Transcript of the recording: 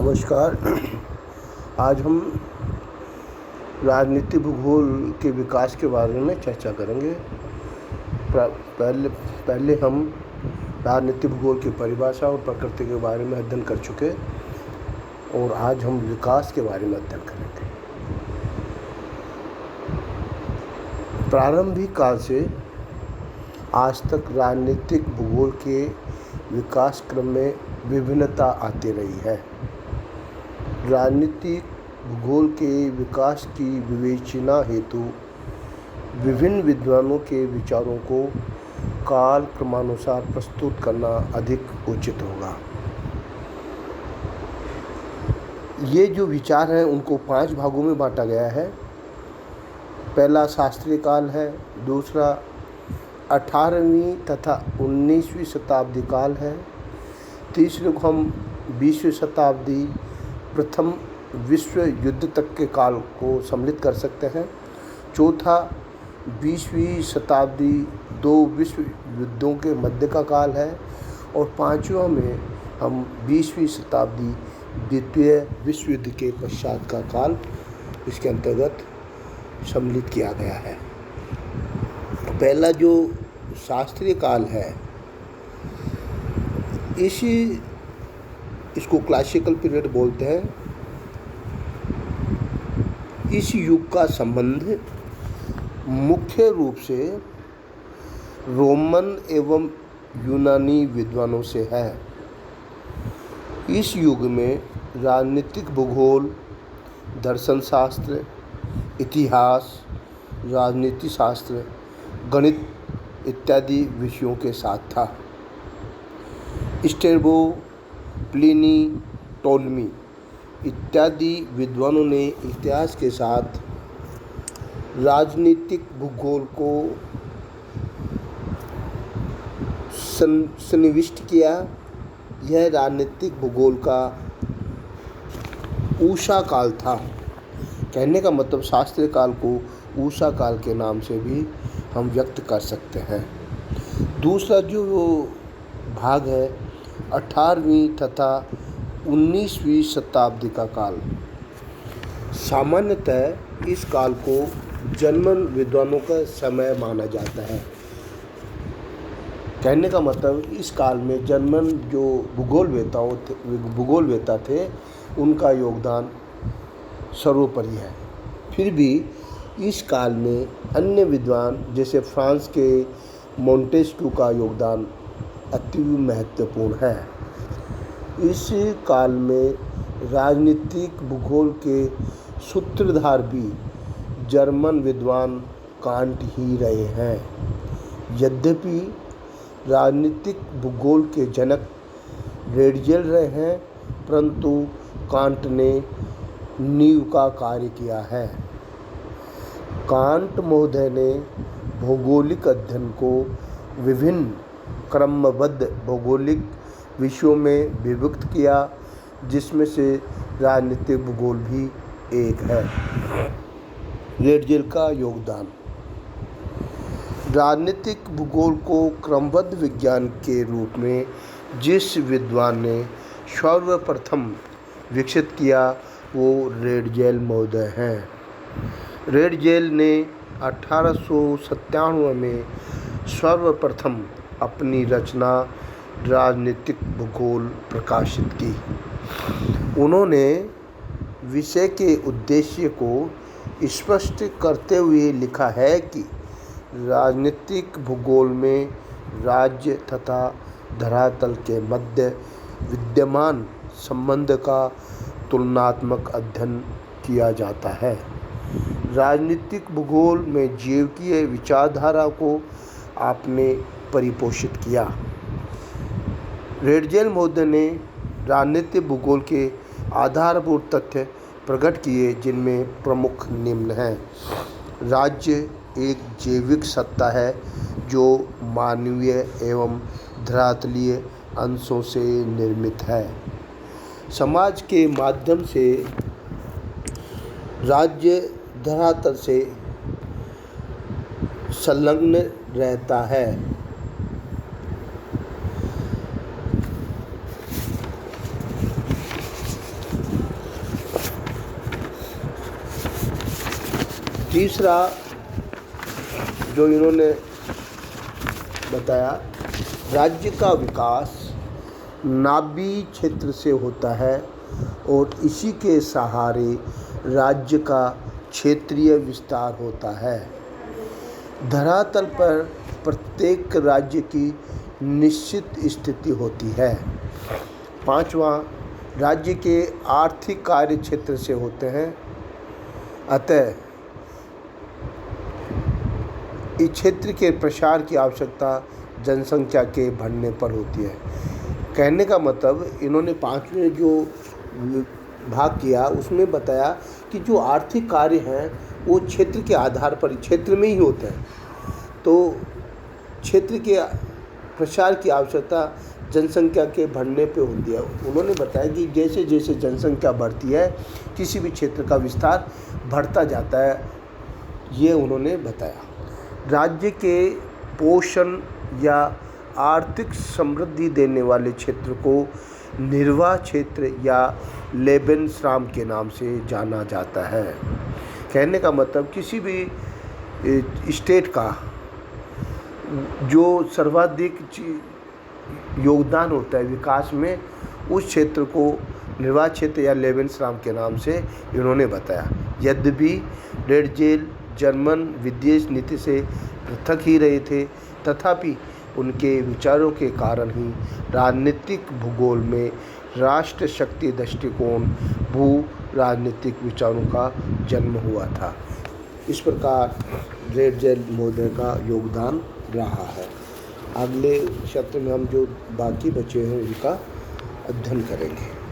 नमस्कार। आज हम राजनीतिक भूगोल के विकास के बारे में चर्चा करेंगे। पहले हम राजनीतिक भूगोल की परिभाषा और प्रकृति के बारे में अध्ययन कर चुके और आज हम विकास के बारे में अध्ययन करेंगे। प्रारंभिक काल से आज तक राजनीतिक भूगोल के विकास क्रम में विभिन्नता आती रही है। राजनीतिक भूगोल के विकास की विवेचना हेतु विभिन्न विद्वानों के विचारों को काल क्रमानुसार प्रस्तुत करना अधिक उचित होगा। ये जो विचार हैं उनको 5 भागों में बांटा गया है। पहला शास्त्रीय काल है, दूसरा 18वीं तथा 19वीं शताब्दी काल है, तीसरे को हम 20वीं शताब्दी प्रथम विश्व युद्ध तक के काल को सम्मिलित कर सकते हैं, चौथा 20वीं शताब्दी 2 विश्व युद्धों के मध्य का काल है और पांचवा में हम 20वीं शताब्दी द्वितीय विश्व युद्ध के पश्चात का काल इसके अंतर्गत सम्मिलित किया गया है। पहला जो शास्त्रीय काल है इसको क्लासिकल पीरियड बोलते हैं। इस युग का संबंध मुख्य रूप से रोमन एवं यूनानी विद्वानों से है। इस युग में राजनीतिक भूगोल, दर्शन शास्त्र, इतिहास, राजनीति शास्त्र, गणित इत्यादि विषयों के साथ था। स्ट्रैबो, प्लिनी, टोल्मी इत्यादि विद्वानों ने इतिहास के साथ राजनीतिक भूगोल को सन्निविष्ट किया। यह राजनीतिक भूगोल का ऊषा काल था। कहने का मतलब शास्त्रीय काल को ऊषा काल के नाम से भी हम व्यक्त कर सकते हैं। दूसरा जो भाग है 18वीं तथा 19वीं शताब्दी का काल। सामान्यतः इस काल को जर्मन विद्वानों का समय माना जाता है। कहने का मतलब इस काल में जर्मन जो भूगोलवेता थे उनका योगदान सर्वोपरि है। फिर भी इस काल में अन्य विद्वान जैसे फ्रांस के मोंटेस्क्यू का योगदान अति महत्वपूर्ण है। इस काल में राजनीतिक भूगोल के सूत्रधार भी जर्मन विद्वान कांट ही रहे हैं। यद्यपि राजनीतिक भूगोल के जनक रेडजेल रहे हैं, परंतु कांट ने नींव का कार्य किया है। कांट महोदय ने भौगोलिक अध्ययन को विभिन्न क्रमबद्ध भौगोलिक विषयों में विभक्त किया, जिसमें से राजनीतिक भूगोल भी एक है। रेडजेल का योगदान। राजनीतिक भूगोल को क्रमबद्ध विज्ञान के रूप में जिस विद्वान ने सर्वप्रथम विकसित किया वो रेडजेल महोदय हैं। रेडजेल ने 1897 में सर्वप्रथम अपनी रचना राजनीतिक भूगोल प्रकाशित की। उन्होंने विषय के उद्देश्य को स्पष्ट करते हुए लिखा है कि राजनीतिक भूगोल में राज्य तथा धरातल के मध्य विद्यमान संबंध का तुलनात्मक अध्ययन किया जाता है। राजनीतिक भूगोल में जैविकीय विचारधारा को आपने परिपोषित किया। रेडजेल महोदय ने राजनीतिक भूगोल के आधारभूत तथ्य प्रकट किए, जिनमें प्रमुख निम्न हैं। राज्य एक जैविक सत्ता है जो मानवीय एवं धरातलीय अंशों से निर्मित है। समाज के माध्यम से राज्य धरातल से संलग्न रहता है। तीसरा जो इन्होंने बताया, राज्य का विकास नाभी क्षेत्र से होता है और इसी के सहारे राज्य का क्षेत्रीय विस्तार होता है। धरातल पर प्रत्येक राज्य की निश्चित स्थिति होती है। पांचवा, राज्य के आर्थिक कार्य क्षेत्र से होते हैं, अतः इस क्षेत्र के प्रसार की आवश्यकता जनसंख्या के बढ़ने पर होती है। कहने का मतलब इन्होंने पांचवें जो भाग किया उसमें बताया कि जो आर्थिक कार्य हैं वो क्षेत्र के आधार पर क्षेत्र में ही होते हैं, तो क्षेत्र के प्रसार की आवश्यकता जनसंख्या के बढ़ने पे होती है। उन्होंने बताया कि जैसे जैसे जनसंख्या बढ़ती है किसी भी क्षेत्र का विस्तार बढ़ता जाता है, ये उन्होंने बताया। राज्य के पोषण या आर्थिक समृद्धि देने वाले क्षेत्र को निर्वाह क्षेत्र या लेबेनश्राम के नाम से जाना जाता है। कहने का मतलब किसी भी स्टेट का जो सर्वाधिक योगदान होता है विकास में, उस क्षेत्र को निर्वाह क्षेत्र या लेबेनश्राम के नाम से इन्होंने बताया। यद्यपि रेडजेल जर्मन विदेश नीति से पृथक ही रहे थे, तथापि उनके विचारों के कारण ही राजनीतिक भूगोल में राष्ट्र शक्ति दृष्टिकोण भू राजनीतिक विचारों का जन्म हुआ था। इस प्रकार रेडजेल महोदय का योगदान रहा है। अगले सत्र में हम जो बाकी बचे हैं उनका अध्ययन करेंगे।